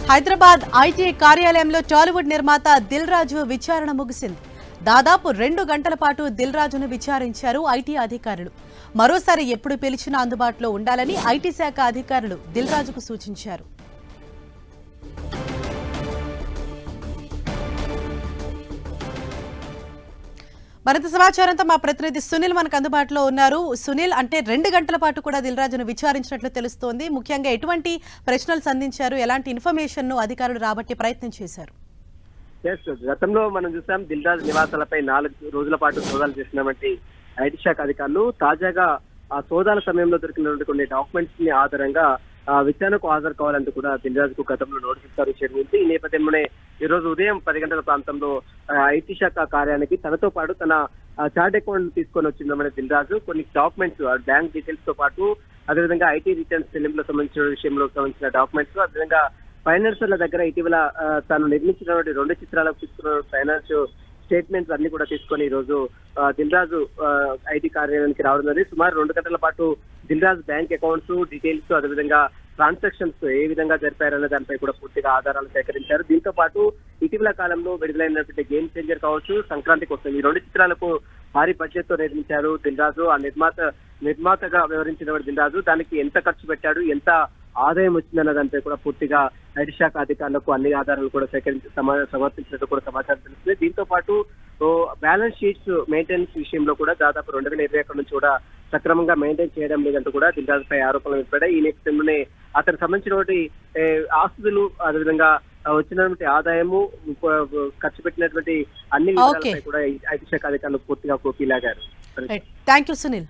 Hyderabad IT కార్యాలయంలో టాలీవుడ్ నిర్మాత దిల్ రాజు విచారణ ముగిసింది. దాదాపు 2 గంటల పాటు దిల్ రాజును విచారించారు ఐటీ అధికారులు. మరోసారి ఎప్పుడు పిలిచినా అందుబాటులో ఉండాలని ఐటీ శాఖ అధికారులు దిల్ రాజుకు సూచించారు. మరింత సమాచారంతో మా ప్రతినిధి సునీల్ మనకు అందుబాటులో ఉన్నారు. సునీల్, అంటే 2 గంటల పాటు కూడా దిల్ రాజును విచారించినట్లు తెలుస్తోంది. ముఖ్యంగా ఎటువంటి ప్రశ్నలు సంధించారు, ఎలాంటి ఇన్ఫర్మేషన్ ను అధికారులు రాబట్టే ప్రయత్నం చేశారు? గతంలో మనం చూసాం దిల్ రాజు నివాసాలపై 4 రోజుల పాటు సోదాలు చేసినటువంటి ఐటీ శాఖ అధికారులు తాజాగా ఆ సోదాల సమయంలో దొరికినటువంటి కొన్ని డాక్యుమెంట్స్ ని ఆధారంగా విచారణకు హాజరు కావాలంటూ కూడా దిల్ రాజుకు గతంలో నోటీస్ ఇచ్చారు. ఈ నేపథ్యంలోనే ఈ రోజు ఉదయం 10 గంటల ప్రాంతంలో ఐటీ శాఖ కార్యాలయానికి తనతో పాటు తన చార్ట్ అకౌంట్ తీసుకొని వచ్చిందన్న దిల్ రాజు కొన్ని డాక్యుమెంట్స్, బ్యాంక్ డీటెయిల్స్ తో పాటు అదేవిధంగా ఐటీ రిటర్న్స్ చెల్లింపులకు సంబంధించిన విషయంలో సంబంధించిన డాక్యుమెంట్స్, అదేవిధంగా ఫైనాన్సర్ల దగ్గర ఇటీవల తాను నిర్మించినటువంటి 2 చిత్రాలకు తీసుకున్న ఫైనాన్స్ స్టేట్మెంట్స్ అన్ని కూడా తీసుకొని ఈ రోజు దిల్ రాజు ఐటీ కార్యాలయానికి రావడం జరిగింది. సుమారు 2 గంటల పాటు Dil Raju bank accounts details, అదేవిధంగా ట్రాన్సాక్షన్స్ ఏ విధంగా జరిపారనే దానిపై కూడా పూర్తిగా ఆధారాలు సేకరించారు. దీంతో పాటు ఇటీవల కాలంలో విడుదలైనటువంటి గేమ్ చేంజర్ కావచ్చు, సంక్రాంతికి వస్తుంది, ఈ 2 చిత్రాలకు భారీ బడ్జెట్ తో నిర్మించారు దిల్ రాజు. ఆ నిర్మాతగా వ్యవహరించిన దిల్ రాజు దానికి ఎంత ఖర్చు పెట్టాడు, ఎంత ఆదాయం వచ్చిందన్న దానిపై కూడా పూర్తిగా ఐటీ శాఖ అధికారులకు అన్ని ఆధారాలు కూడా సమర్పించినట్టు కూడా సమాచారం తెలుస్తుంది. దీంతో పాటు బ్యాలెన్స్ షీట్స్ మెయింటెనెన్స్ విషయంలో కూడా దాదాపు 2021 నుంచి కూడా సక్రమంగా మెయింటైన్ చేయడం లేదంటూ కూడా దిల్ రాజుపై ఆరోపణలు ఏర్పడ్డాయి. ఈ నేపథ్యంలోనే అతనికి సంబంధించినటువంటి ఆస్తులు, అదేవిధంగా వచ్చినటువంటి ఆదాయము, ఖర్చు పెట్టినటువంటి అన్ని విషయాలపై కూడా ఐటీ శాఖ అధికారులు పూర్తిగా కోపి లాగారు. థాంక్యూ సునీల్.